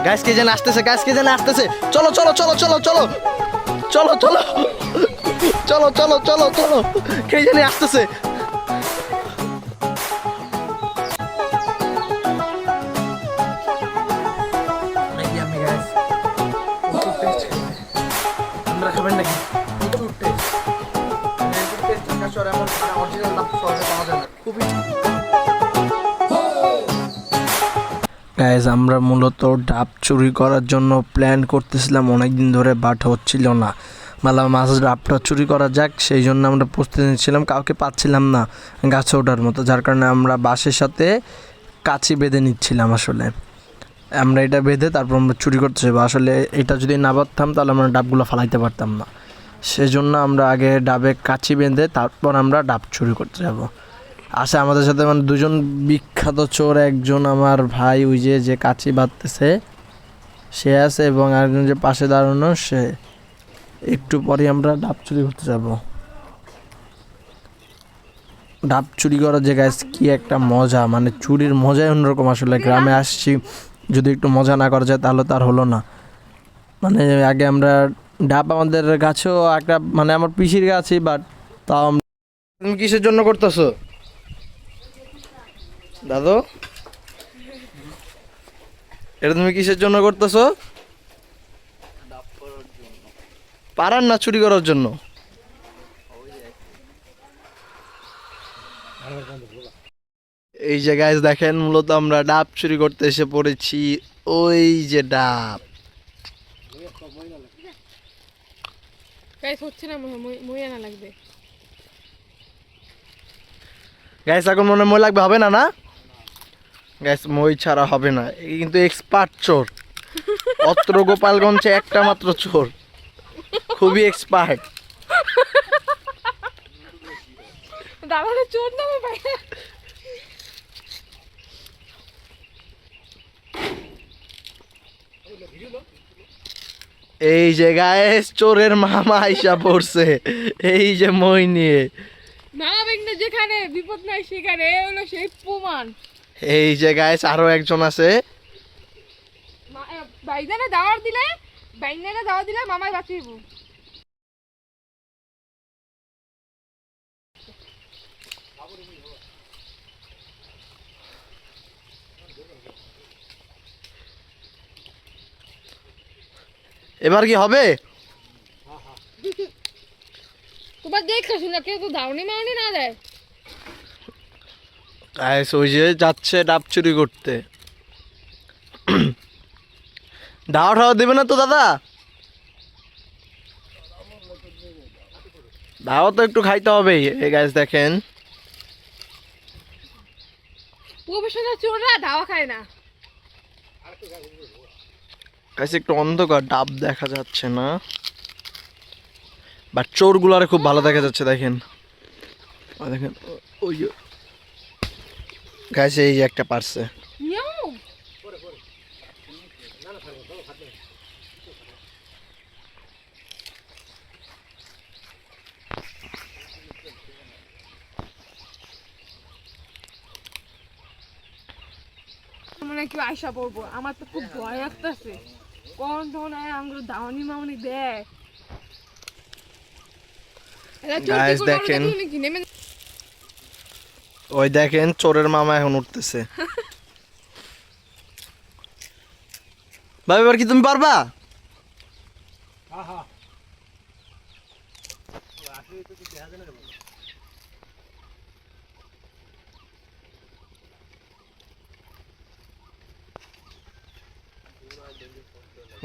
Guys কে যেন আসতেছে, guys কে যেন আসতেছে। চলো চলো চলো চলো চলো চলো চলো চলো চলো চলো চলো, কে যেন আসতেছে। আমরা খাবেন নাকি? প্রচুর টেস্ট, অরিজিনাল ডাব সহজে পাওয়া যায় না, খুবই। গাইজ আমরা মূলত ডাব চুরি করার জন্য প্ল্যান করতেছিলাম অনেক দিন ধরে, বাট হচ্ছিল না। মাছ ডাবটা চুরি করা যাক, সেই জন্য আমরা প্রস্তুতি নিচ্ছিলাম, কাউকে পাচ্ছিলাম না গাছে ওঠার মতো, যার কারণে আমরা বাঁশের সাথে কাছি বেঁধে নিচ্ছিলাম। আসলে আমরা এটা বেঁধে তারপর আমরা চুরি করতে যাবো। আসলে এটা যদি না বাঁধতাম তাহলে আমরা ডাবগুলো ফালাইতে পারতাম না, সেজন্য আমরা আগে ডাবে কাছি বেঁধে তারপর আমরা ডাব চুরি করতে যাব। আসে আমাদের সাথে মানে দুজন বিখ্যাত চোর, একজন আমার ভাই ওই যে কাছি বাঁধতেছে সে আছে, এবং আরেকজন যে পাশে দাঁড়ানো সে। একটু পরে আমরা ডাব চুরি করতে যাব। ডাব চুরি করার যে গাছ কি একটা মজা, মানে চুরির মজাই অন্যরকম। আসলে গ্রামে আসছি, যদি একটু মজা না করা যায় তাহলে তার হলো না। মানে আগে আমরা ডাব আমাদের গাছেও একটা, মানে আমার পিসির গাছই, বাট তাও। তুমি কিসের জন্য করতেছো দাদু? এটা তুমি কিসের জন্য করতেছো? পারার না চুরি করার জন্য? এই যে গাইস দেখেন, মূলত আমরা ডাব চুরি করতে এসে পড়েছি। ওই যে ডাব গাইস, এখন মনে হয় মই লাগবে, হবে না? না গাইস, মই ছাড়া হবে না। এই কিন্তু এক্সপার্ট চোর, অত্র গোপালগঞ্জে একটা মাত্র চোর, খুবই এক্সপার্ট। চোর নামে ভাই। এই যে গাইস, চোরের মামা আইসা পড়ছে, এই যে মই নিয়ে। মামা বেগনে যেখানে বিপদ নাই সেখানে, এ হলো সেই প্রমাণ। এই যে গাইস, আরো একজন আছে। বাইজানে দাওয়ার দিলে মামাই বাঁচিব। এবার কি হবে? তোমার দেখছিস না, কেউ তো দাওনি মাওনি না দেয়। গাইস ওই যে যাচ্ছে ডাব চুরি করতে। দাওয়া ঠাওয়া দেবে না তো দাদা? দাওয়া তো একটু খাইতে হবেই। এই গাইস দেখেন, প্রফেশনাল চোররা দাওয়া খায় না। গাইস একটু অন্ধকার, ডাব দেখা যাচ্ছে না, বাট চোরগুলারে খুব ভালো দেখা যাচ্ছে। দেখেন ওই দেখেন, ওই গাইস এই যে একটা পারছে। মানে কি আয়সা পড়বো, আমার তো খুব ভয় লাগতেছে। কোন তখন আঙ্গুর দাওনি মাওনি দেয়। গাইস দেখেন, ওই দেখেন চোরের মামা এখন উঠতেছে। ভাই এবার কি তুমি পারবা?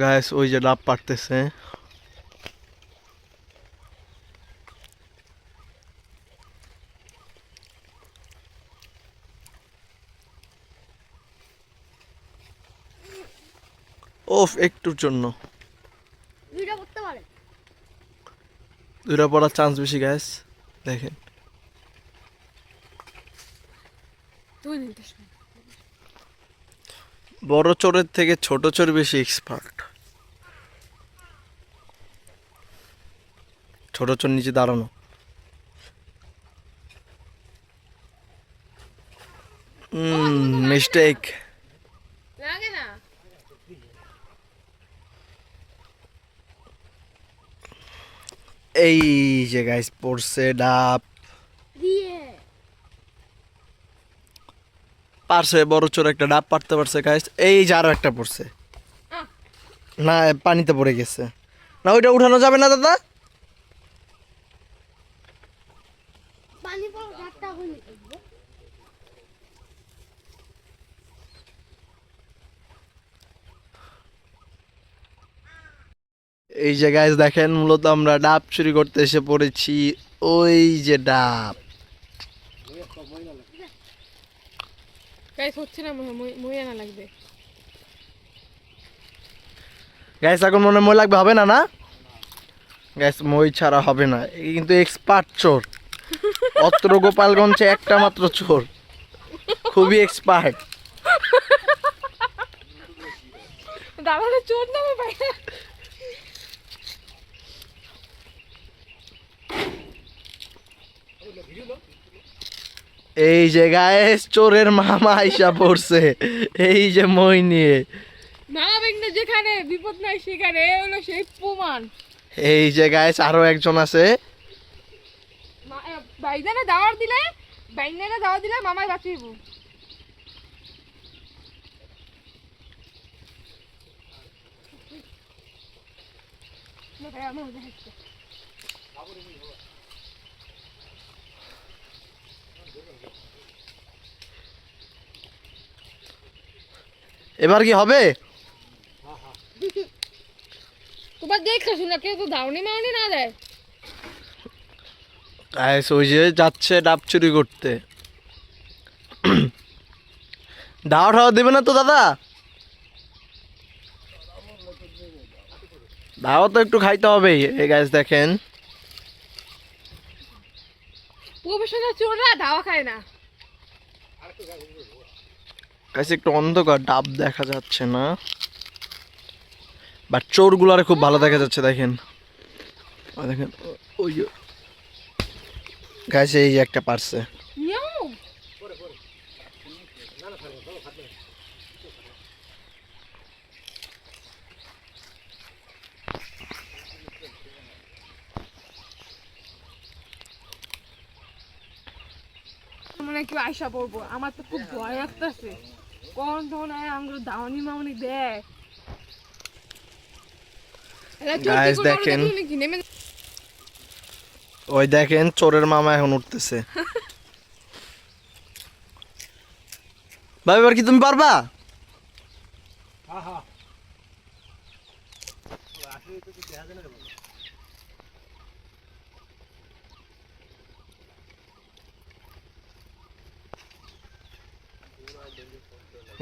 গাইস ওই যে ডাব পারতেছে। ওফ, একটুর জন্য দুইটা পড়ার চান্স বেশি। গাইস দেখেন, বড় চোরের থেকে ছোট চোর বেশি এক্সপার্ট। ছোট চোর নিচে দাঁড়ানো। মিস্টেক। লাগে না। এই যে গাইস পড়ছে ডাব, পারছে বড় চোর একটা ডাব পারতে পারছে গাইস। এই যে আরো একটা পড়ছে, না পানিতে পড়ে গেছে, না ওইটা উঠানো যাবে না দাদা। এই যে গাইস দেখেন, মূলত আমরা ডাব চুরি করতে এসে পড়েছি। ওই যে ডাব গাইস হচ্ছে না, মই আনা লাগবে। গাইস এখন মনে মই লাগবে, হবে না না গাইস, মই ছাড়া হবে না। এই কিন্তু এক্সপার্ট চোর, অত্র গোপালগঞ্জে একটা মাত্র চোর, খুবই এক্সপার্ট। দাদারে চোর নামে পাই না। এই যে গাইস চোরের মামা আইসা পড়ছে, এই যে মই নিয়ে। না বেগনা যেখানে বিপদ নাই সেখানে, এ হলো সেই প্রমাণ। এই যে গাইস আরো একজন আছে। বাইদানে দাওয়ার দিলে মামাই বাঁচিব। এবার কি হবে? তোমার দেখে শুনে কেউ তো দাওনি মাওনি না দেয়। গাইস ওই যে যাচ্ছে ডাব চুরি করতে। দাওয়া ঠাওয়া দেবে না তো দাদা? দাওয়া তো একটু খাইতে হবেই। এই গাইস দেখেন, প্রফেশনাল চোররা দাওয়া খায় না। গাইস একটু অন্ধকার, ডাব দেখা যাচ্ছে না, বাট চোরগুলারে খুব ভালো দেখা যাচ্ছে। দেখেন ওই দেখেন, ওই গাইস এই যে একটা পারছে। মানে কেউ আয়সা পড়বো, আমার তো খুব ভয় লাগতেছে। কোন তখন আঙ্গুর দাওনি মাউনি দেয়। গাইস দেখেন, ওই দেখেন চোরের মামা এখন উঠতেছে। ভাই এবার কি তুমি পারবা?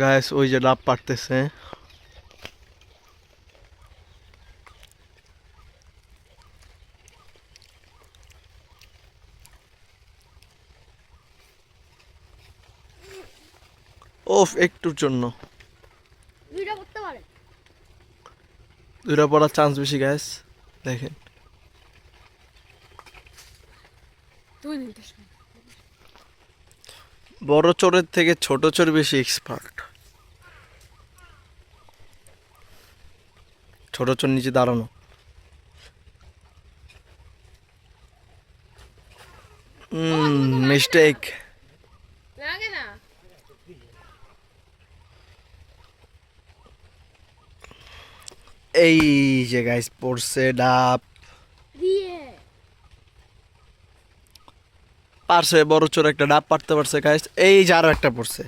গাইস ওই যে ডাব পারতেছে। ওফ, একটুর জন্য দুইটা পড়ার চান্স বেশি গাইস। দেখেন বড় চোরের থেকে ছোট চোর বেশি এক্সপার্ট। ছোট চোর নিচে দাঁড়ানো। মিস্টেক। লাগে না। এই যে গাইস পড়ছে ডাব, পারছে বড় চোর একটা ডাব পারতে পারছে গাইস। এই যে আরো একটা পড়ছে,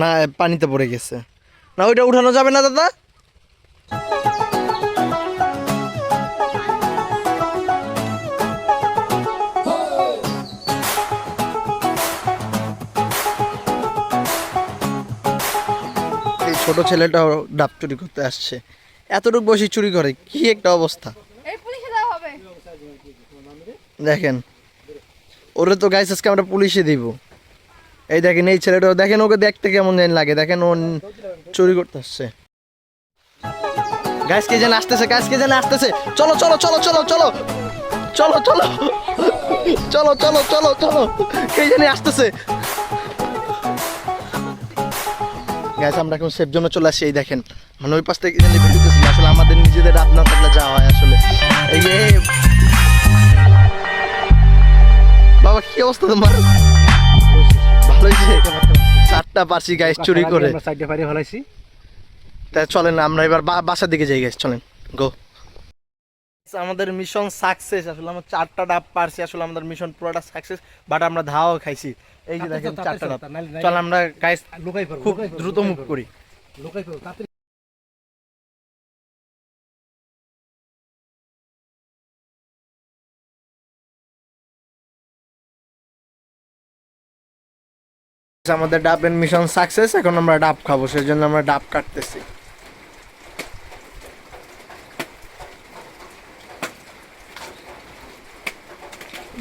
না পানিতে পড়ে গেছে, না ওইটা উঠানো যাবে না দাদা। এই ছোট ছেলেটাও ডাব চুরি করতে আসছে, এতটুকু বসে চুরি করে, কি একটা অবস্থা। এই পুলিশে দেওয়া হবে। দেখেন ওরে তো গাইস আজকে আমরা পুলিশে দিব। এই দেখেন এই ছেলেটা, দেখেন ওকে দেখতে কেমন জানি লাগে, দেখেন ও চুরি করতে আসছে। গাইস কে যেন আসতেছে, গাইস কে যেন আসতেছে, চলো চলো চলো চলো চলো চলো চলো চলো চলো চলো চলো, কে জানি আসতেছে। গাইস আমরা এখন সেফ জন্য চলে আসি। এই দেখেন মানে ওই পাশ থেকে ভিডিওতেছিল, আসলে আমাদের নিজেদের রাত না থাকলে যাওয়া হয় আসলে। এই যে বাবা কি অবস্থা তোমার? ভালো হয়েছে, 4টা পারছি গাইস চুরি করে। তাই চলেন আমরা এবার বাসার দিকে যাই গাইস, চলেন গো। আমাদের মিশন সাকসেস, আসলে আমরা 4টা ডাব পারছি, আসলে আমাদের মিশন পুরোটা সাকসেস, বাট আমরা ধাওয়া খাইছি। এই যে দেখেন 4টা ডাব। চল আমরা গাইস খুব দ্রুত মুভ করি। আমাদের ডাবের মিশন সাকসেস, এখন আমরা ডাব খাবো, সেই জন্য আমরা ডাব কাটতেছি।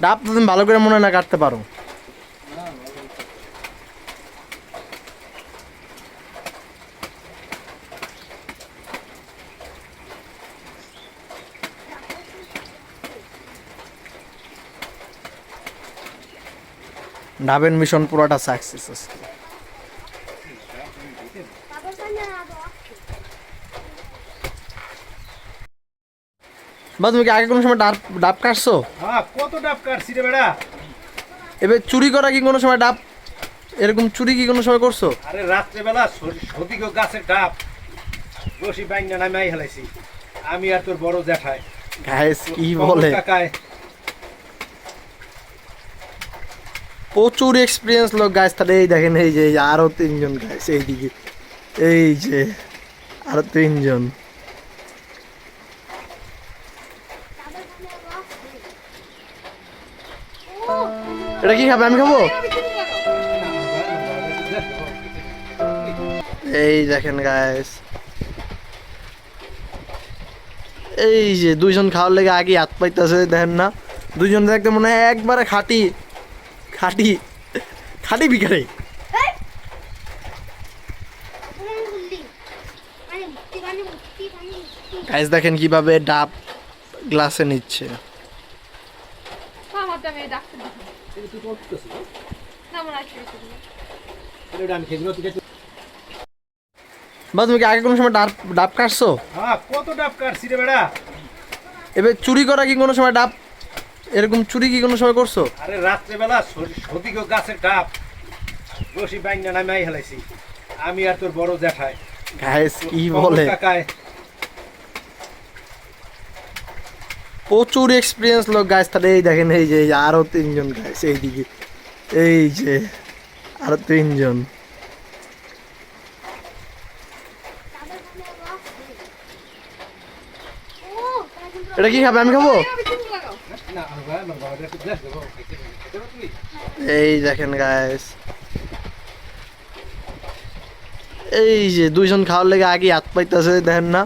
ডাব তো তুমি ভালো করে মনে হয় না কাটতে পারো। ডাবের মিশন পুরোটা সাকসেস আজকে। বা তুমি কি আগে কোনো সময় ডাব ডাব কাটছো? হ্যাঁ, কত ডাব কাটছি রে বেড়া। এবার চুরি করা কি কোনো সময় ডাব, এরকম চুরি কি কোনো সময় করছো? আরে রাত্রেবেলা সদিক গাছের ডাব রশি বাইঙ্গা নামাই হেলাইছি আমি আর তোর বড় জ্যাঠাই। গাইস কি বলে, কাকায় প্রচুর এক্সপিরিয়েন্স লোক গাইস। তাহলে এই দেখেন এই যে আরো 3জন গাইস এইদিকে, এই যে আরো 3জন। এটা কি খাবে? আমি খাবো। এই দেখেন গাইস, এই যে 2জন খাওয়ার লেগে আগে হাত পাইতেছে, দেখেন না 2জন দেখতে মনে হয় একবারে খাটি খাটি খাটি বিকারে। গাইস দেখেন কিভাবে ডাব গ্লাসে নিচ্ছে। বা তুমি কি আগে কোনো সময় ডাব ডাব কাটছো? হ্যাঁ, কত ডাব কাটছি রে বেড়া। এবার চুরি করা কি কোনো সময় ডাব, এরকম চুরি কি কোনো সময় করছো? আরে রাত্রেবেলা সদিক গাছের ডাব রশি বাইঙ্গা নামাই হেলাইছি আমি আর তোর বড় জ্যাঠাই। গাইস কি বলে, কাকায় প্রচুর এক্সপিরিয়েন্স লোক গাইস। তাহলে এই দেখেন এই যে আরো 3জন গাইস এইদিকে, এই যে আরো 3জন। এটা কি খাবে? আমি খাবো। এই দেখেন গাইস, এই যে 2জন খাওয়ার লেগে আগে হাত পাইতেছে, দেখেন না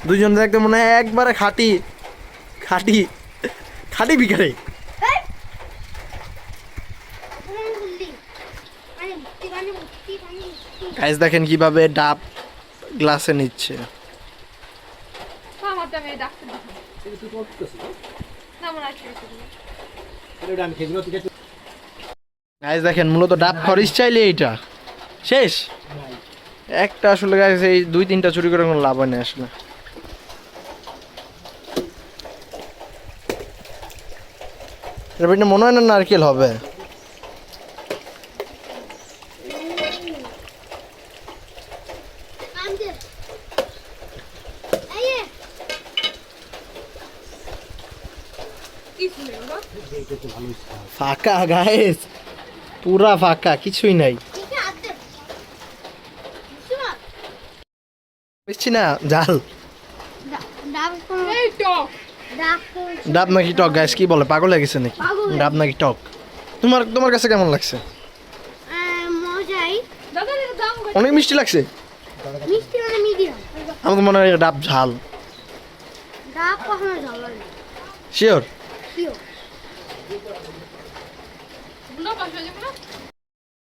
2জন দেখতে মনে হয় একবারে খাটি খাটি খাটি বিকারে। গাইস দেখেন কিভাবে ডাব গ্লাসে নিচ্ছে। গাইস দেখেন মূলত ডাব খরিস চাইলে এইটা শেষ একটা, আসলে গাইস এই 2-3টা চুরি করে কোনো লাভ হয় না আসলে। এটা মনে হয় না নারকেল হবে। ফাঁকা গাইস, পুরা ফাঁকা, কিছুই নাই। বুঝছি না জাল ডাব নাকি টক গাইস, কি বলে পাগল হয়ে গেছে নাকি? ডাব নাকি টক? তোমার তোমার কাছে কেমন লাগছে? অনেক মিষ্টি লাগছে। আমার তো মনে হয় ডাব ঝাল। শিওর?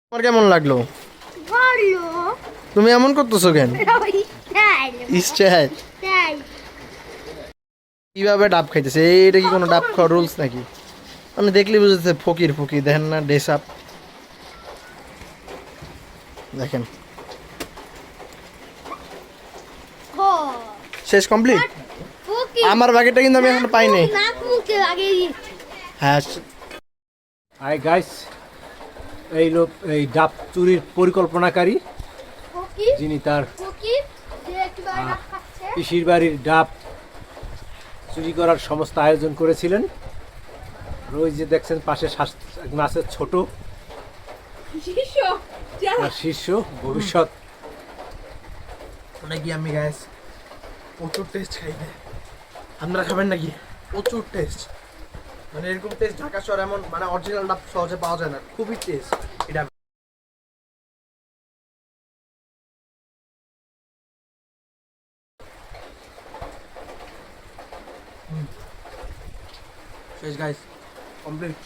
তোমার কেমন লাগলো? তুমি এমন করতেছো কেন? কিভাবে ডাব খাইতেছে? এইটা কি কোনো ডাব খাওয়ার রুলস নাকি? মানে দেখলে বুঝতেছে ফকির ফকির, দেখেন না ড্রেস আপ দেখেন। শেষ কমপ্লিট ফুকি আমার বাকিটা কিন্তু আমি এখনো পাই নাই নাক মুখে লাগিয়ে হ্যাঁ হাই গাইস, এই লোক এই ডাব চুরির পরিকল্পনাকারী, ফুকি যিনি তার ফুকি যে একটু বাইরে খাচ্ছে পিসির বাড়ির ডাব চুরি করার সমস্ত আয়োজন করেছিলেন। আর ওই যে দেখছেন পাশে মাছের ছোট শিষ্য যা আর শীর্ষ ভবিষ্যৎ। নাকি আমি গ্যাস প্রচুর টেস্ট খাই না, আপনারা খাবেন নাকি? প্রচুর টেস্ট, মানে এরকম টেস্ট ঢাকা শহর এমন মানে অরিজিনাল ডাব সহজে পাওয়া যায় না, খুবই টেস্ট এটা। শেষ গাইস, কমপ্লিট।